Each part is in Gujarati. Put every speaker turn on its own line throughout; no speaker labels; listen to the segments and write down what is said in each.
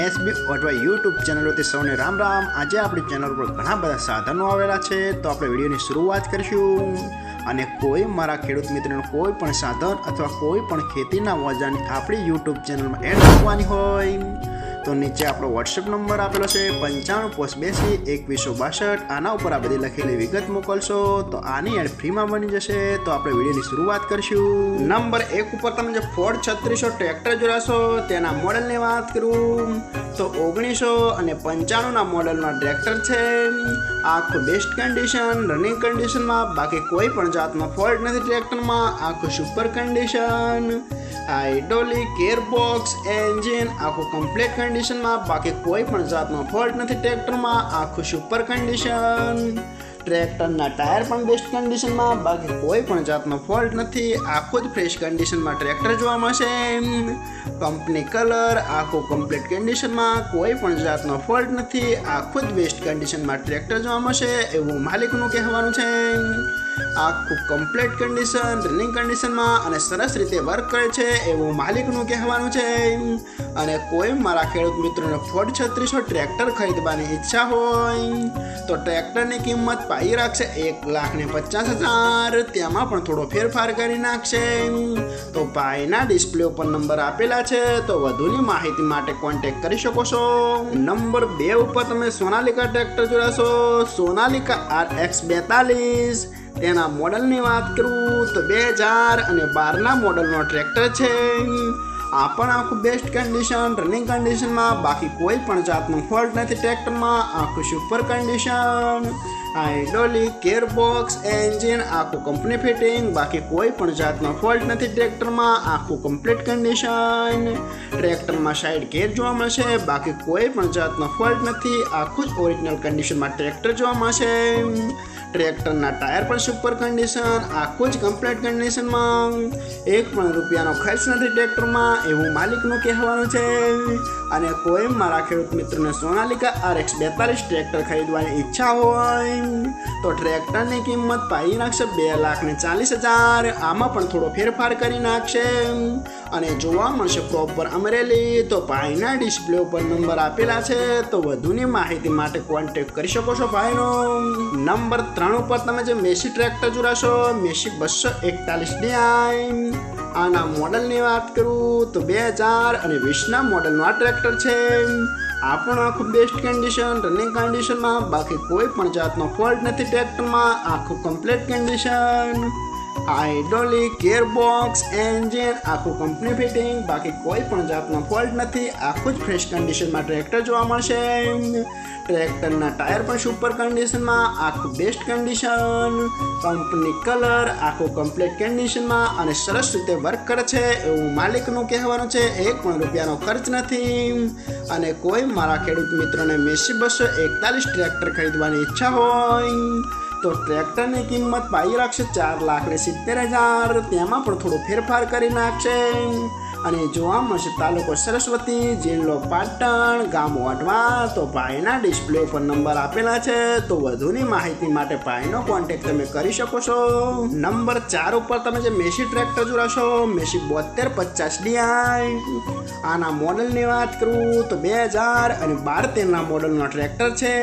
એસબી અથવા યુટ્યુબ ચેનલોથી સૌને રામ રામ। આજે આપણી ચેનલ પર ઘણા બધા સાધનો આવેલા છે, તો આપણે વિડીયોની શરૂઆત કરીશું। અને કોઈ મારા ખેડૂત મિત્રોને કોઈ પણ સાધન અથવા કોઈ પણ ખેતીના ઓજારની આપણી યુટ્યુબ ચેનલમાં એડ કરવાની હોય તો નીચે આપણો વોટ્સએપ નંબર આપેલો છે 9582 આના ઉપર આ બધી લખેલી વિગત મોકલશો તો આની એડ ફ્રીમાં બની જશે। તો આપણે વિડીયોની શરૂઆત કરીશું। નંબર 1 ઉપર તમે જે ફોર્ડ 3600 ટ્રેક્ટર જોડાશો તેના મોડલની વાત કરું તો 1995ના મોડલના ટ્રેક્ટર છે। આખું બેસ્ટ કન્ડિશન, રનિંગ કન્ડિશનમાં, બાકી કોઈ પણ જાતનો ફોલ્ટ નથી ટ્રેક્ટરમાં। આખું super condition, hydraulic, gearbox, engine આખું કમ્પ્લીટ કન્ડિશનમાં, બાકી કોઈ પણ જાતનો ફોલ્ટ નથી ટ્રેક્ટરમાં। આખું સુપર કન્ડિશન, ટ્રેક્ટરના ટાયર પણ બેસ્ટ કન્ડિશનમાં, બાકી કોઈ પણ જાતનો ફોલ્ટ નથી। આખું જ ફ્રેશ કન્ડિશનમાં ટ્રેક્ટર જોવા મળશે। કંપની કલર, આખું કમ્પ્લીટ કન્ડિશનમાં, કોઈ પણ જાતનો ફોલ્ટ નથી। આખું જ બેસ્ટ કન્ડિશનમાં ટ્રેક્ટર જોવા મળશે એવું માલિકનું કહેવાનું છે। આખું કમ્પ્લીટ કન્ડિશન, રનિંગ કન્ડિશનમાં અને સરસ રીતે વર્ક કરે છે એવું માલિકનું કહેવાનું છે। અને કોઈ મારા ખેડૂત મિત્રોને ફોર્ડ 3600 ટ્રેક્ટર ખરીદવાની ઈચ્છા હોય તો ટ્રેક્ટરની કિંમત પાઈ રાખશે 1,50,000, તેમાં પણ થોડો ફેરફાર કરી નાખશે। તો ભાઈના ડિસ્પ્લે ઉપર નંબર આપેલા છે, તો વધુની માહિતી માટે કોન્ટેક્ટ કરી શકો છો। નંબર 2 ઉપર તમે સોનાલિકા ટ્રેક્ટર જોડાશો। સોનાલિકા RX 42 તેના મોડલની વાત કરું તો 2012ના મોડલનો ટ્રેક્ટર છે। આ પણ આખું બેસ્ટ કન્ડિશન, રનિંગ કન્ડિશનમાં, બાકી કોઈ પણ જાતનો ફોલ્ટ નથી ટ્રેક્ટરમાં। આખું super condition, hydraulic, gearbox, engine આખું કંપની ફિટિંગ, બાકી કોઈ પણ જાતનો ફોલ્ટ નથી ટ્રેક્ટરમાં। આખું કમ્પ્લીટ કન્ડિશન, ટ્રેક્ટરમાં સાઈડ ગેર જોવા મળશે, બાકી કોઈ પણ જાતનો ફોલ્ટ નથી। આખું જ ઓરિજિનલ કન્ડિશનમાં ટ્રેક્ટર જોવા મળશે। ટ્રેક્ટરના ટાયર પણ સુપર કન્ડિશન, આખું જ કમ્પ્લીટ કન્ડિશનમાં, એક પણ રૂપિયાનો ખર્ચ નથી ટ્રેક્ટરમાં એવું માલિકનું કહેવાનું છે। અને કોઈ મારા ખેડૂત મિત્રોને સોનાલિકા RX 42 ટ્રેક્ટર ખરીદવાની ઈચ્છા હોય તો ટ્રેક્ટરની કિંમત પાઈ નાખશે 2,40,000, આમાં પણ થોડો ફેરફાર કરી નાખશે। અને જોવા મળશે પ્રોપર અમરેલી। તો ભાઈના ડિસ્પ્લે ઉપર નંબર આપેલા છે, તો વધુની માહિતી માટે કોન્ટેક્ટ કરી શકો છો ભાઈનો। નંબર 3 ઉપર તમે જે મેસી ટ્રેક્ટર જોડાશો, મેસી 241DI આના મોડલની વાત કરું તો 2020ના મોડલનું આ ટ્રેક્ટર છે। આ પણ આખું બેસ્ટ કન્ડિશન, રનિંગ કન્ડિશનમાં, બાકી કોઈ પણ જાતનો ફોલ્ટ નથી ટ્રેક્ટરમાં। આખું complete condition, hydraulic, gearbox, engine આખું કંપની ફિટિંગ, બાકી કોઈ પણ જાતનો ફોલ્ટ નથી। આખું જ ફ્રેશ કન્ડિશનમાં ટ્રેક્ટર જોવા મળશે। ટ્રેક્ટરના ટાયર પણ સુપર કન્ડિશનમાં, આખું બેસ્ટ કન્ડિશન, કંપની કલર, આખું કમ્પ્લીટ કન્ડિશનમાં અને સરસ રીતે વર્ક કરે છે એવું માલિકનું કહેવાનું છે। એક પણ રૂપિયાનો ખર્ચ નથી। અને કોઈ મારા ખેડૂત મિત્રોને મેસી 241 ટ્રેક્ટર ખરીદવાની ઈચ્છા હોય તો ટ્રેક્ટરની કિંમત પાઈ રાખશે 4,70,000, તેમાં પણ થોડો ફેરફાર કરી નાખશે। અને જોવા મળશે તાલુકો સરસ્વતી, જિલ્લો પાટણ, ગામ વઢવા। તો ભાઈના ડિસ્પ્લે ઉપર નંબર આપેલા છે, તો વધુની માહિતી માટે ભાઈનો કોન્ટેક્ટ તમે કરી શકો છો। નંબર 4 ઉપર તમે જે મેસી ટ્રેક્ટર જોડાશો, મેસી 7250DI આના મોડલની વાત કરું તો 2012-13ના મોડલનો ટ્રેક્ટર છે।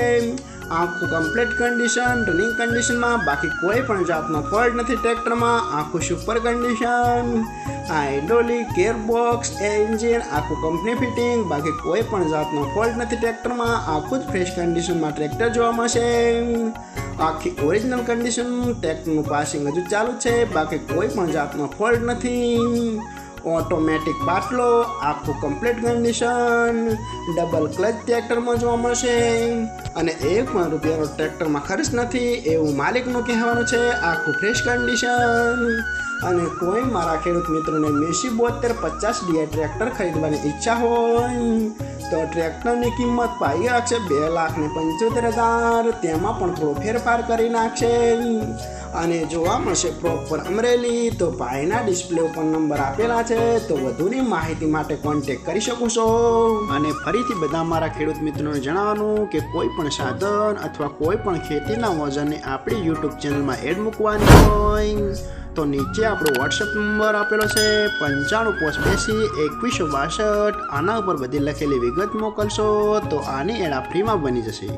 આખું કમ્પ્લીટ કન્ડિશન, રનિંગ કન્ડિશનમાં, બાકી કોઈ પણ જાતનો ફોલ્ટ નથી ટ્રેક્ટરમાં। આખું super condition, hydraulic, gearbox, engine આખું કંપની ફિટિંગ, બાકી કોઈ પણ જાતનો ફોલ્ટ નથી ટ્રેક્ટરમાં। આખું જ ફ્રેશ કન્ડિશનમાં ટ્રેક્ટર જોવા મળશે। આખી ઓરિજિનલ કન્ડિશન, ટ્રેક્ટરનું પાસિંગ હજુ ચાલુ છે, બાકી કોઈ પણ જાતનો ફોલ્ટ નથી। ઓટોમેટિક બાટલો, આખું કમ્પ્લીટ કન્ડિશન, ડબલ ક્લચ ટ્રેક્ટરમાં જોવા મળશે। અને એક પણ રૂપિયાનો ટ્રેક્ટરમાં ખર્ચ નથી એવું માલિકનું કહેવાનું છે। આખું ફ્રેશ કન્ડિશન। અને કોઈ મારા ખેડૂત મિત્રોને મેસી 7250DI ટ્રેક્ટર ખરીદવાની ઈચ્છા હોય તો ટ્રેક્ટરની કિંમત પાઈ રાખશે 2,75,000, તેમાં પણ થોડો ફેરફાર કરી નાખશે। અને જોવા મળશે પ્રોપર અમરેલી। તો ભાઈના ડિસ્પ્લે ઉપર નંબર આપેલા છે, તો વધુની માહિતી માટે કોન્ટેક્ટ કરી શકો છો। અને ફરીથી બધા મારા ખેડૂત મિત્રોને જણાવવાનું કે કોઈ પણ સાધન અથવા કોઈ પણ ખેતીના ઓજારને આપણી યુટ્યુબ ચેનલમાં એડ મૂકવાની હોય તો નીચે આપણો વોટ્સએપ નંબર આપેલો છે 9582 2162. આના ઉપર બધી લખેલી વિગત મોકલશો તો આની એડ ફ્રીમાં બની જશે.